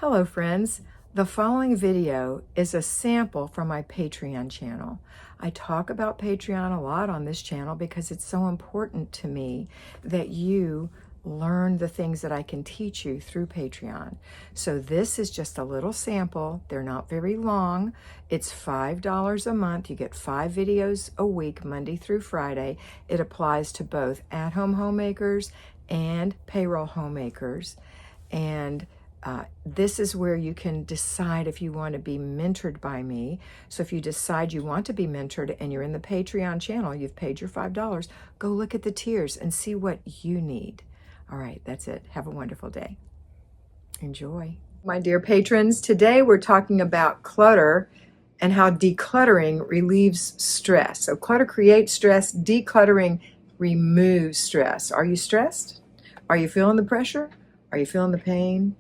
Hello friends, the following video is a sample from my Patreon channel. I talk about Patreon a lot on this channel because it's so important to me that you learn the things that I can teach you through Patreon. So this is just a little sample. They're not very long. It's $5 a month. You get 5 videos a week, Monday through Friday. It applies to both at-home homemakers and payroll homemakers. And this is where you can decide if you want to be mentored by me. So if you decide you want to be mentored and you're in the Patreon channel, you've paid your $5, go look at the tiers and see what you need. All right, that's it. Have a wonderful day. Enjoy. My dear patrons, today we're talking about clutter and how decluttering relieves stress. So clutter creates stress, decluttering removes stress. Are you stressed? Are you feeling the pressure? Are you feeling the pain?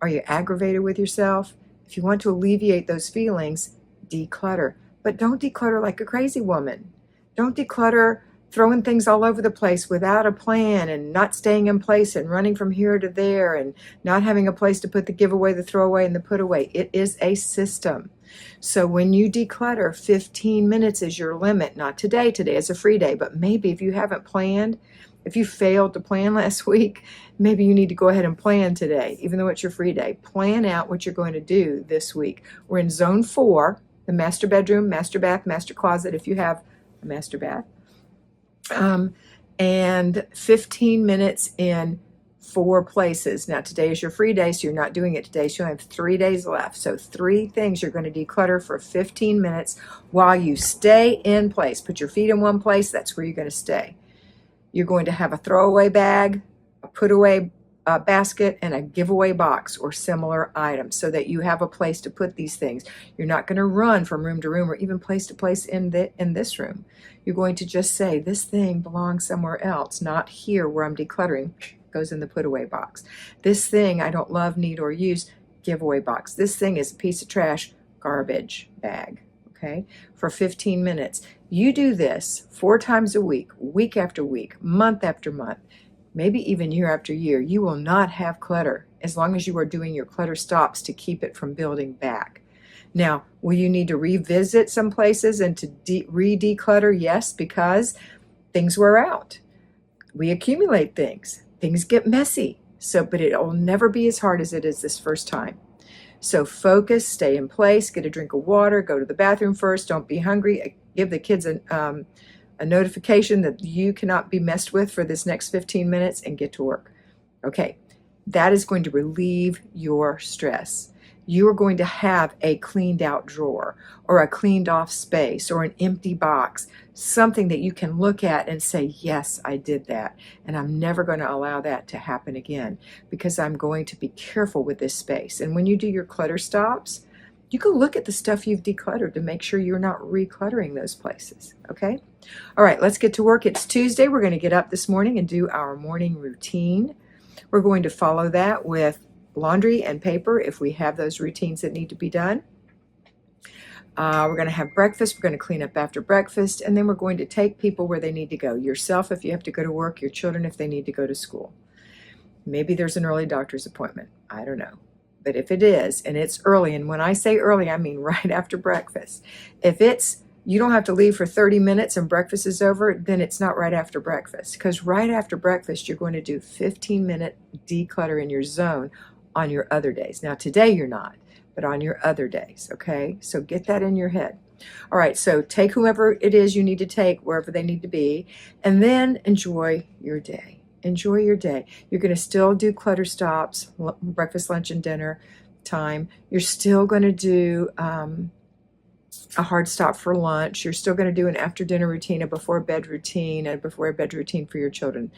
Are you aggravated with yourself? If you want to alleviate those feelings, declutter. But don't declutter like a crazy woman. Don't declutter throwing things all over the place without a plan and not staying in place and running from here to there and not having a place to put the giveaway, the throwaway, and the put away. It is a system. So when you declutter, 15 minutes is your limit. Not today. Today is a free day. But maybe if you haven't planned, if you failed to plan last week, maybe you need to go ahead and plan today, even though it's your free day. Plan out what you're going to do this week. We're in zone 4, the master bedroom, master bath, master closet, if you have a master bath. And 15 minutes in 4 places. Now today is your free day, so you're not doing it today, so you have 3 days left. So 3 things you're going to declutter for 15 minutes while you stay in place. Put your feet in one place, that's where you're going to stay. You're going to have a throwaway bag, a put away basket, and a giveaway box or similar items so that you have a place to put these things. You're not going to run from room to room or even place to place in this room. You're going to just say, this thing belongs somewhere else, not here where I'm decluttering. Goes in the put away box. This thing I don't love, need, or use, giveaway box. This thing is a piece of trash, garbage bag. Okay, for 15 minutes. You do this 4 times a week, week after week, month after month, maybe even year after year. You will not have clutter as long as you are doing your clutter stops to keep it from building back. Now, will you need to revisit some places and to re-declutter? Yes, because things wear out. We accumulate things. Things get messy. But it will never be as hard as it is this first time. So focus, stay in place, get a drink of water, go to the bathroom first, don't be hungry. Give the kids a notification that you cannot be messed with for this next 15 minutes and get to work. Okay, that is going to relieve your stress. You are going to have a cleaned out drawer or a cleaned off space or an empty box, something that you can look at and say, yes, I did that. And I'm never going to allow that to happen again because I'm going to be careful with this space. And when you do your clutter stops, you can look at the stuff you've decluttered to make sure you're not recluttering those places. Okay? All right, let's get to work. It's Tuesday. We're going to get up this morning and do our morning routine. We're going to follow that with laundry and paper if we have those routines that need to be done. We're going to have breakfast. We're going to clean up after breakfast, and then we're going to take people where they need to go. Yourself if you have to go to work, your children if they need to go to school. Maybe there's an early doctor's appointment. I don't know. But if it is, and it's early, and when I say early, I mean right after breakfast. If it's you don't have to leave for 30 minutes and breakfast is over, then it's not right after breakfast. Because right after breakfast, you're going to do 15-minute declutter in your zone on your other days. Now today you're not, but on your other days, okay? So get that in your head. All right, so take whoever it is you need to take, wherever they need to be, and then enjoy your day. Enjoy your day. You're going to still do clutter stops, breakfast, lunch, and dinner time. You're still going to do a hard stop for lunch. You're still going to do an after dinner routine, a before bed routine, and a before bed routine for your children.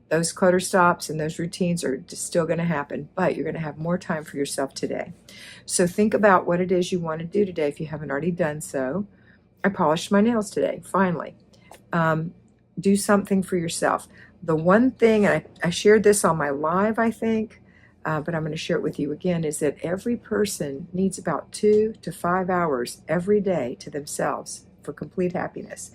Those clutter stops and those routines are still going to happen, but you're going to have more time for yourself today. So think about what it is you want to do today if you haven't already done so. I polished my nails today, finally. Do something for yourself. The one thing, and I shared this on my live, I think, but I'm going to share it with you again, is that every person needs about 2 to 5 hours every day to themselves for complete happiness.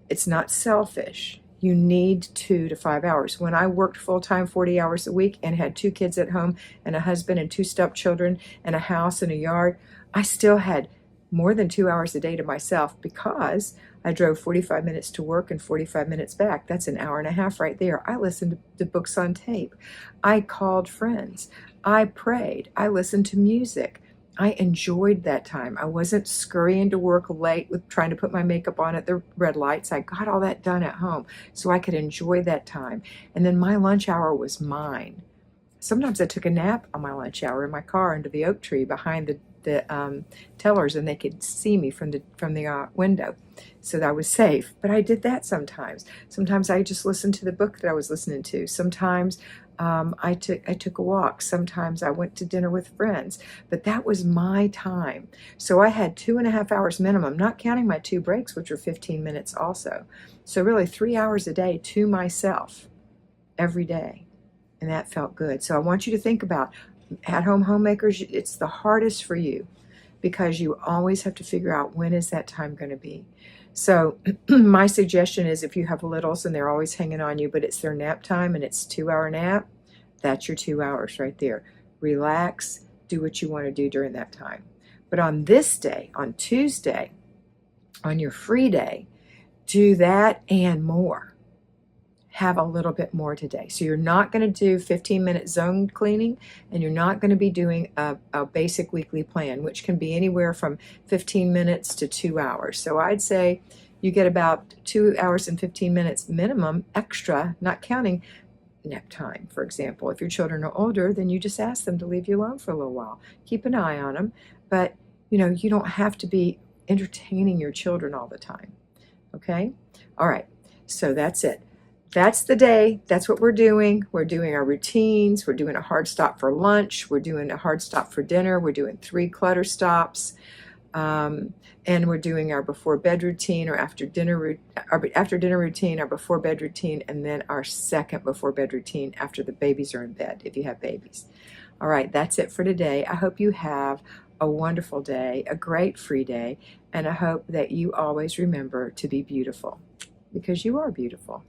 It's not selfish. You need 2 to 5 hours. When I worked full-time 40 hours a week and had 2 kids at home and a husband and 2 stepchildren and a house and a yard, I still had more than 2 hours a day to myself because I drove 45 minutes to work and 45 minutes back. That's an hour and a half right there. I listened to books on tape. I called friends. I prayed. I listened to music. I enjoyed that time. I wasn't scurrying to work late with trying to put my makeup on at the red lights. I got all that done at home so I could enjoy that time. And then my lunch hour was mine. Sometimes I took a nap on my lunch hour in my car under the oak tree behind the tellers, and they could see me from the window, so that I was safe. But I did that sometimes. Sometimes I just listened to the book that I was listening to. Sometimes I took a walk. Sometimes I went to dinner with friends. But that was my time. So I had 2.5 hours minimum, not counting my 2 breaks, which were 15 minutes also. So really 3 hours a day to myself every day. And that felt good. So I want you to think about at-home homemakers. It's the hardest for you because you always have to figure out when is that time going to be. So my suggestion is if you have littles and they're always hanging on you, but it's their nap time and it's a 2-hour nap, that's your 2 hours right there. Relax, do what you want to do during that time. But on this day, on Tuesday, on your free day, do that and more. Have a little bit more today. So you're not going to do 15-minute zone cleaning, and you're not going to be doing a basic weekly plan, which can be anywhere from 15 minutes to 2 hours. So I'd say you get about 2 hours and 15 minutes minimum extra, not counting nap time, for example. If your children are older, then you just ask them to leave you alone for a little while. Keep an eye on them, but you don't have to be entertaining your children all the time. Okay? All right. So that's it. That's the day. That's what we're doing. We're doing our routines. We're doing a hard stop for lunch. We're doing a hard stop for dinner. We're doing 3 clutter stops. And we're doing our before bed routine, or after dinner routine, our before bed routine, and then our second before bed routine after the babies are in bed, if you have babies. All right, that's it for today. I hope you have a wonderful day, a great free day, and I hope that you always remember to be beautiful, because you are beautiful.